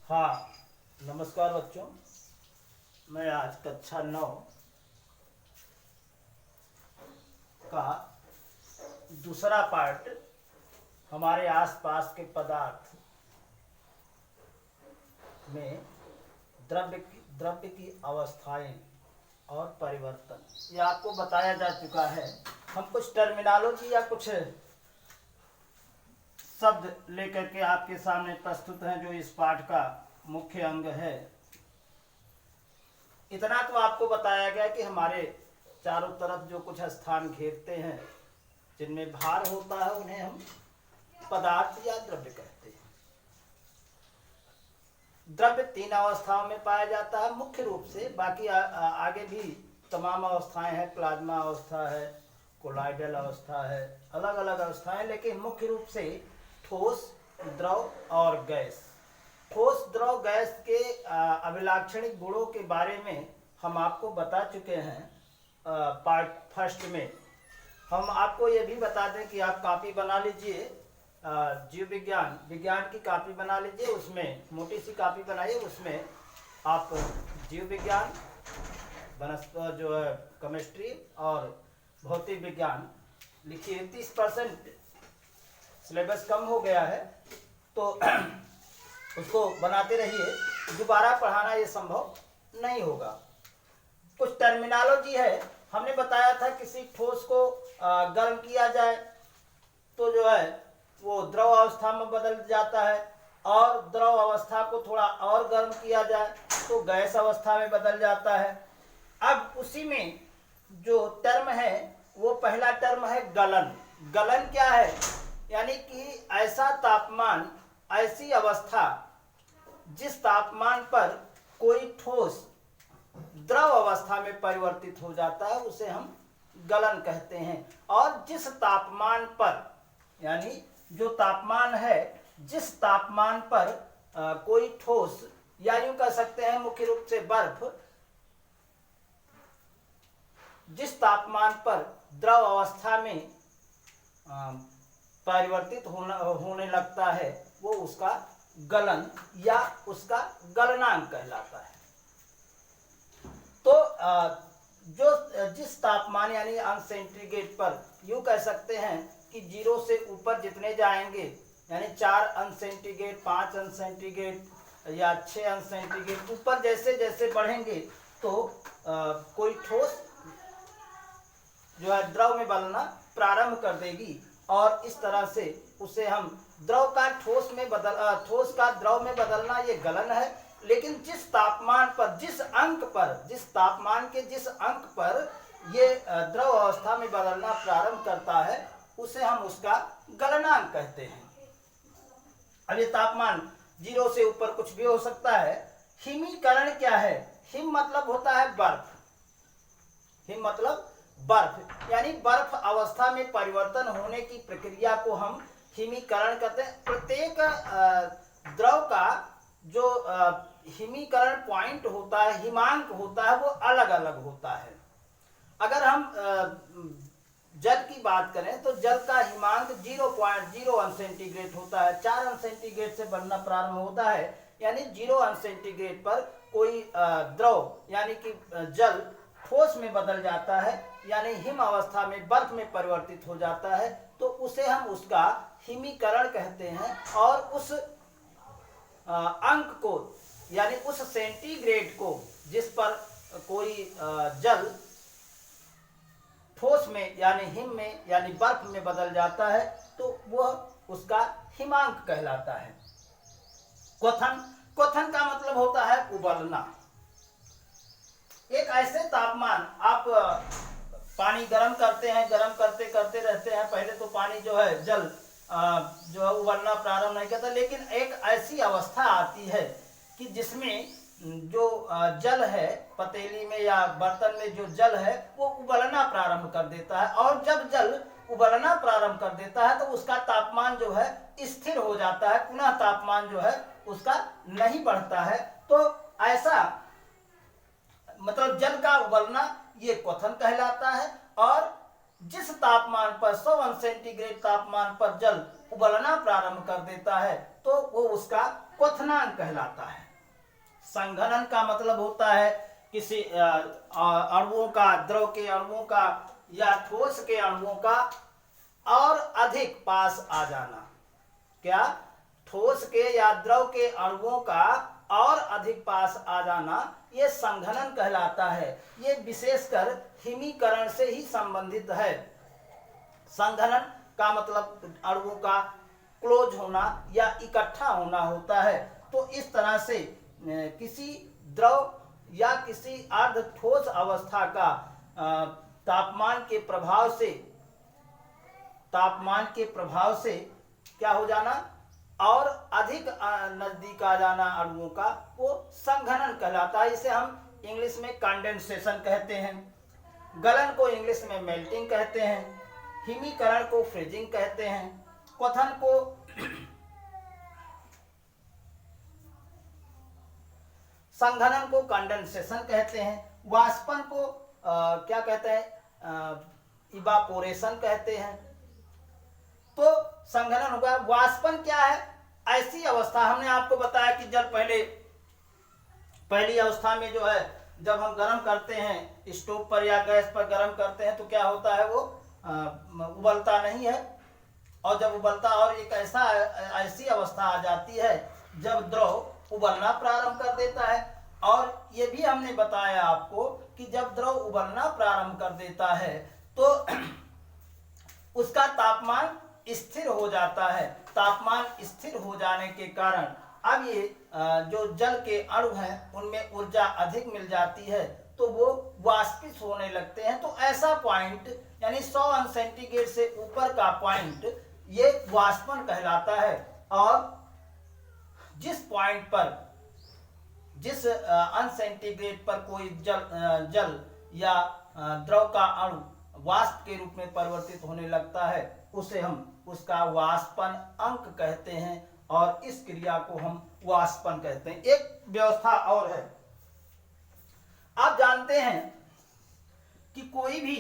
हाँ, नमस्कार बच्चों। मैं आज कक्षा 9 का दूसरा पार्ट हमारे आसपास के पदार्थ में द्रव्य की अवस्थाएं और परिवर्तन, ये आपको बताया जा चुका है। हम कुछ टर्मिनोलॉजी या कुछ शब्द लेकर के आपके सामने प्रस्तुत हैं जो इस पाठ का मुख्य अंग है। इतना तो आपको बताया गया कि हमारे चारों तरफ जो कुछ स्थान घेरते हैं जिनमें भार होता है उन्हें हम पदार्थ या द्रव्य कहते हैं। द्रव्य 3 अवस्थाओं में पाया जाता है मुख्य रूप से, बाकी आगे भी तमाम अवस्थाएं हैं। प्लाज्मा अवस्था है, कोलाइडल अवस्था है, अलग अलग अवस्थाएं, लेकिन मुख्य रूप से ठोस, द्रव और गैस। ठोस, द्रव, गैस के अभिलाक्षणिक गुणों के बारे में हम आपको बता चुके हैं पार्ट फर्स्ट में। हम आपको ये भी बता दें कि आप कॉपी बना लीजिए, जीव विज्ञान की कॉपी बना लीजिए। उसमें मोटी सी कॉपी बनाइए, उसमें आप जीव विज्ञान, वनस्पति जो है केमिस्ट्री और भौतिक विज्ञान लिखिए। 30% सिलेबस कम हो गया है तो उसको बनाते रहिए, दोबारा पढ़ाना ये संभव नहीं होगा। कुछ टर्मिनोलॉजी है। हमने बताया था किसी ठोस को गर्म किया जाए तो जो है वो द्रव अवस्था में बदल जाता है, और द्रव अवस्था को थोड़ा और गर्म किया जाए तो गैस अवस्था में बदल जाता है। अब उसी में जो टर्म है वो पहला टर्म है गलन। गलन क्या है? यानी कि ऐसा तापमान, ऐसी अवस्था जिस तापमान पर कोई ठोस द्रव अवस्था में परिवर्तित हो जाता है उसे हम गलन कहते हैं। और जिस तापमान पर, यानी जो तापमान है, जिस तापमान पर कोई ठोस, या यूं कह सकते हैं मुख्य रूप से बर्फ, जिस तापमान पर द्रव अवस्था में परिवर्तित होने लगता है वो उसका गलन या उसका गलनांक कहलाता है। तो जिस तापमान यानी अंश सेंटीग्रेड पर, यूं कह सकते हैं कि 0 से ऊपर जितने जाएंगे, यानी 4 अंश सेंटीग्रेड, 5 अंश सेंटीग्रेड या 6 अंश सेंटीग्रेड ऊपर जैसे जैसे बढ़ेंगे तो कोई ठोस जो है द्रव में बदलना प्रारंभ कर देगी, और इस तरह से उसे हम द्रव का ठोस का द्रव में बदलना ये गलन है। लेकिन जिस तापमान पर, जिस अंक पर, जिस तापमान के जिस अंक पर ये द्रव अवस्था में बदलना प्रारंभ करता है उसे हम उसका गलनांक कहते हैं। अब ये तापमान 0 से ऊपर कुछ भी हो सकता है। हिमीकरण क्या है? हिम मतलब होता है बर्फ। हिम मतलब बर्फ, यानी बर्फ अवस्था में परिवर्तन होने की प्रक्रिया को हम हिमीकरण कहते हैं। प्रत्येक द्रव का जो हिमीकरण पॉइंट होता है, हिमांक होता है, वो अलग अलग होता है। अगर हम जल की बात करें तो जल का हिमांक 0.0 अंश सेंटीग्रेड होता है। 4 अंश सेंटीग्रेड से बढ़ना प्रारंभ होता है, यानी 0 अंश सेंटीग्रेड पर कोई द्रव यानी कि जल ठोस में बदल जाता है, यानी हिम अवस्था में बर्फ में परिवर्तित हो जाता है, तो उसे हम उसका हिमीकरण कहते हैं। और उस अंक को, यानी उस सेंटीग्रेड को जिस पर कोई जल ठोस में यानी हिम में यानी बर्फ में बदल जाता है तो वह उसका हिमांक कहलाता है। क्वथन, क्वथन का मतलब होता है उबलना। एक ऐसे तापमान, आप पानी गर्म करते हैं, गर्म करते करते रहते हैं, पहले तो पानी जो है जल जो है उबलना प्रारंभ नहीं करता, लेकिन एक ऐसी अवस्था आती है कि जिसमें जो जल है, पतीली में या बर्तन में जो जल है वो उबलना प्रारंभ कर देता है। और जब जल उबलना प्रारंभ कर देता है तो उसका तापमान जो है स्थिर हो जाता है, पुनः तापमान जो है उसका नहीं बढ़ता है। तो ऐसा मतलब जल का उबलना ये क्वथन कहलाता है। और जिस तापमान पर 100 अंश सेंटीग्रेड तापमान पर जल उबलना प्रारंभ कर देता है तो वो उसका क्वथनांक कहलाता है। संघनन का मतलब होता है किसी अणुओं का, द्रव के अणुओं का या ठोस के अणुओं का और अधिक पास आ जाना। क्या? ठोस के या द्रव के अणुओं का और अधिक पास आ जाना, ये संघनन कहलाता है। ये विशेषकर हिमीकरण से ही संबंधित है। संघनन का मतलब अणुओं का क्लोज होना या इकट्ठा होना होता है। तो इस तरह से किसी द्रव या किसी अर्ध ठोस अवस्था का तापमान के प्रभाव से क्या हो जाना और अधिक नजदीक आ जाना अणुओं का, वो संघनन कहलाता है। इसे हम इंग्लिश में कंडेंसेशन कहते हैं, गलन को इंग्लिश में मेल्टिंग कहते हैं, हिमीकरण को फ्रीजिंग कहते हैं, क्वथन को संघनन को कंडेंसेशन कहते हैं, वाष्पन को क्या कहते हैं? इवापोरेशन कहते हैं। तो संघनन होगा। वाष्पन क्या है? ऐसी अवस्था, हमने आपको बताया कि जब पहली अवस्था में जो है, जब हम गर्म करते हैं स्टोव पर या गैस पर गर्म करते हैं तो क्या होता है, वो उबलता नहीं है। और जब उबलता, और एक ऐसी अवस्था आ जाती है जब द्रव उबलना प्रारंभ कर देता है। और ये भी हमने बताया आपको कि जब द्रव उबलना प्रारंभ कर देता है तो उसका तापमान स्थिर हो जाता है। तापमान स्थिर हो जाने के कारण अब ये जो जल के अणु हैं उनमें ऊर्जा अधिक मिल जाती है, तो वो वाष्पित होने लगते हैं। तो ऐसा पॉइंट, यानी 100 अंश सेंटीग्रेड से ऊपर का पॉइंट, ये वाष्पन कहलाता है। और जिस पॉइंट पर, जिस अंश सेंटीग्रेड पर कोई जल या द्रव का अणु वाष्प के रूप में परिवर्तित होने लगता है, उसे हम उसका वाष्पन अंक कहते हैं और इस क्रिया को हम वाष्पन कहते हैं। एक व्यवस्था और है। आप जानते हैं कि कोई भी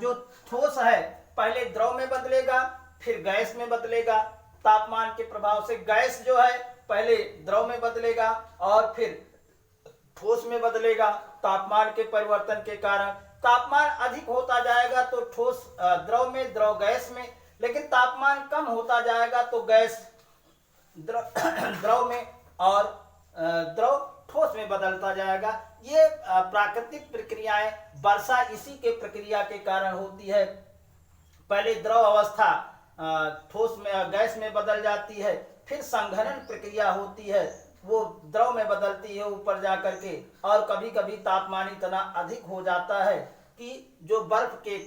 जो ठोस है पहले द्रव में बदलेगा, फिर गैस में बदलेगा। तापमान के प्रभाव से गैस जो है पहले द्रव में बदलेगा और फिर ठोस में बदलेगा। तापमान के परिवर्तन के कारण तापमान अधिक होता जाएगा तो ठोस द्रव में, द्रव गैस में, लेकिन तापमान कम होता जाएगा तो गैस द्रव में और द्रव ठोस में बदलता जाएगा। ये प्राकृतिक प्रक्रियाएं, वर्षा इसी के प्रक्रिया के कारण होती है। पहले द्रव अवस्था ठोस में, गैस में बदल जाती है, फिर संघनन प्रक्रिया होती है, वो द्रव में बदलती है ऊपर जा करके। और कभी कभी तापमान इतना अधिक हो जाता है कि जो बर्फ के,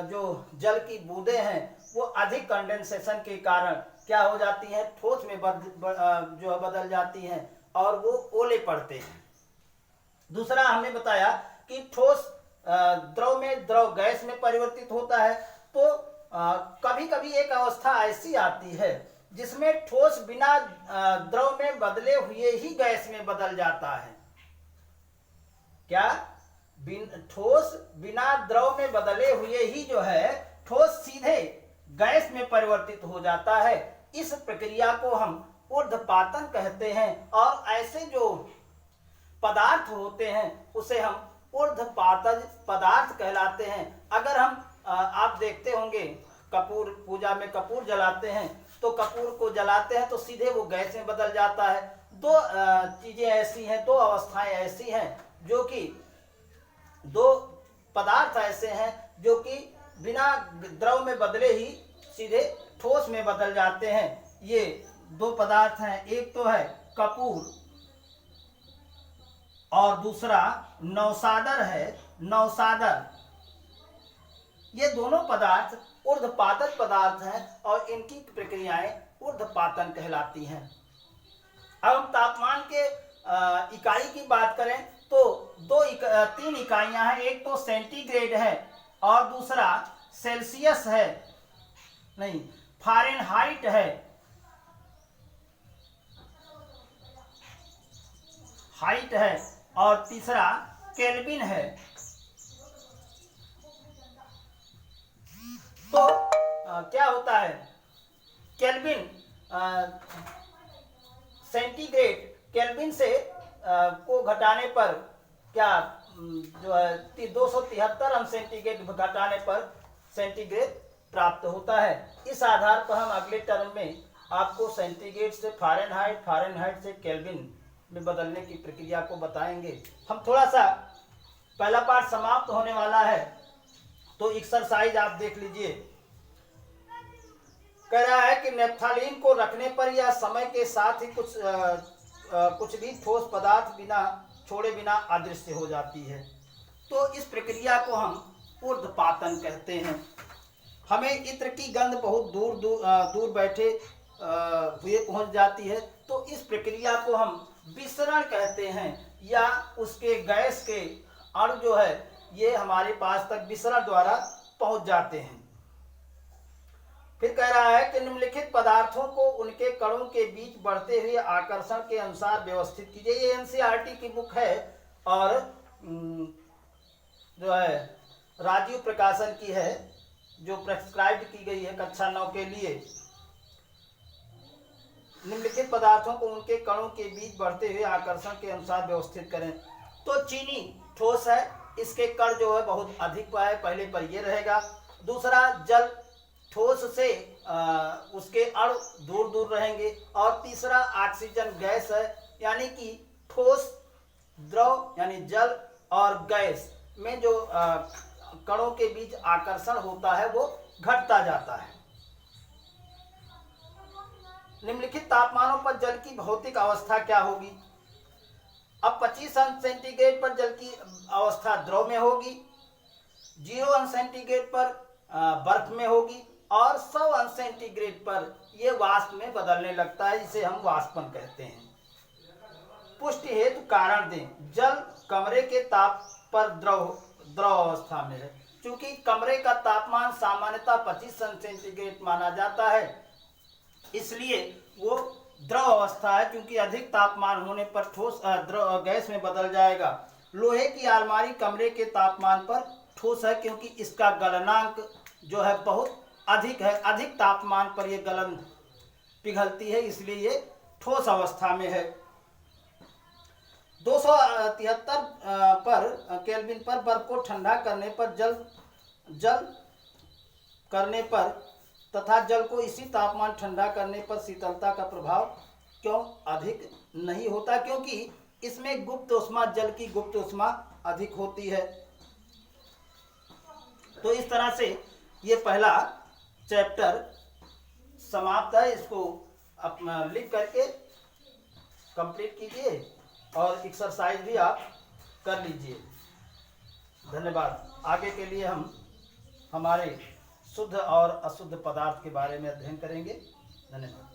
जो जल की बूंदें हैं वो अधिक कंडेंसेशन के कारण क्या हो जाती हैं, ठोस में जो बदल जाती हैं और वो ओले पड़ते हैं। दूसरा हमने बताया कि ठोस द्रव में, द्रव गैस में परिवर्तित होता है। तो कभी कभी एक अवस्था ऐसी आती है जिसमें ठोस बिना द्रव में बदले हुए ही गैस में बदल जाता है। क्या? ठोस बिना द्रव में बदले हुए ही जो है ठोस सीधे गैस में परिवर्तित हो जाता है। इस प्रक्रिया को हम ऊर्ध्वपातन कहते हैं और ऐसे जो पदार्थ होते हैं उसे हम ऊर्ध्वपातज पदार्थ कहलाते हैं। अगर हम आप देखते होंगे कपूर, पूजा में कपूर जलाते हैं तो कपूर को जलाते हैं तो सीधे वो गैस में बदल जाता है। दो चीजें ऐसी हैं, दो अवस्थाएं ऐसी हैं जो कि, दो पदार्थ ऐसे हैं जो कि बिना द्रव में बदले ही सीधे ठोस में बदल जाते हैं। ये दो पदार्थ हैं, एक तो है कपूर और दूसरा नौसादर है। नौसादर, ये दोनों पदार्थ ऊर्ध्वपातन पदार्थ हैं और इनकी प्रक्रियाएं ऊर्ध्वपातन कहलाती हैं। अब हम तापमान के इकाई की बात करें तो तीन इकाइयां हैं। एक तो सेंटीग्रेड है और दूसरा सेल्सियस है, नहीं फारेनहाइट है, हाइट है, और तीसरा केल्विन है। तो क्या होता है, केल्विन सेंटीग्रेड केल्विन से को घटाने पर क्या जो है 273 अंश सेंटीग्रेड घटाने पर सेंटीग्रेड प्राप्त होता है। इस आधार पर हम अगले टर्म में आपको सेंटीग्रेड से फ़ारेनहाइट, फ़ारेनहाइट से केल्विन में बदलने की प्रक्रिया को बताएंगे। हम थोड़ा सा, पहला पार्ट समाप्त होने वाला है, तो एक्सरसाइज आप देख लीजिए। कह रहा है कि नेप्थालीन को रखने पर यह समय के साथ ही कुछ भी ठोस पदार्थ बिना छोड़े बिना अदृश्य हो जाती है। तो इस प्रक्रिया को हम ऊर्ध्वपातन कहते हैं। हमें इत्र की गंध बहुत दूर बैठे हुए पहुंच जाती है, तो इस प्रक्रिया को हम विसरण कहते हैं, या उसके गैस के अणु जो है ये हमारे पास तक विसरण द्वारा पहुंच जाते हैं। फिर कह रहा है कि निम्नलिखित पदार्थों को उनके कणों के बीच बढ़ते हुए आकर्षण के अनुसार व्यवस्थित कीजिए। ये एनसीईआरटी की बुक है और जो है राजीव प्रकाशन की है, जो प्रेस्क्राइब की गई है कक्षा 9 के लिए। निम्नलिखित पदार्थों को उनके कणों के बीच बढ़ते हुए आकर्षण के अनुसार व्यवस्थित करें। तो चीनी ठोस है, इसके कण जो है बहुत अधिक है, पहले पर ये रहेगा। दूसरा, जल ठोस से उसके अणु दूर दूर रहेंगे। और तीसरा, ऑक्सीजन गैस है, यानी कि ठोस द्रव यानी जल और गैस में जो कणों के बीच आकर्षण होता है वो घटता जाता है। निम्नलिखित तापमानों पर जल की भौतिक अवस्था क्या होगी? अब 25 अंश सेंटीग्रेड पर जल की अवस्था द्रव में होगी, 0 अंश सेंटीग्रेड पर बर्फ में होगी, और 100 अंश सेंटीग्रेड पर यह वाष्प में बदलने लगता है, जिसे हम वाष्पन कहते हैं। पुष्टि हेतु कारण दें। जल कमरे के ताप पर द्रव अवस्था में है। क्योंकि कमरे का तापमान सामान्यतः 25 अंश सेंटीग्रेड माना जाता है, इसलिए वो द्रव अवस्था है। क्योंकि अधिक तापमान होने पर ठोस गैस में बदल जाएगा। लोहे की अलमारी कमरे के तापमान पर ठोस है, क्योंकि इसका गलनांक जो है बहुत अधिक है। अधिक तापमान पर यह गलन पिघलती है, इसलिए ये ठोस अवस्था में है। 273 पर केल्विन पर बर्फ को ठंडा करने पर जल करने पर तथा जल को इसी तापमान ठंडा करने पर शीतलता का प्रभाव क्यों अधिक नहीं होता? क्योंकि इसमें गुप्त उष्मा, जल की गुप्त उष्मा अधिक होती है। तो इस तरह से ये पहला चैप्टर समाप्त है। इसको अपना लिख करके कंप्लीट कीजिए और एक्सरसाइज भी आप कर लीजिए। धन्यवाद। आगे के लिए हम हमारे शुद्ध और अशुद्ध पदार्थ के बारे में अध्ययन करेंगे। धन्यवाद।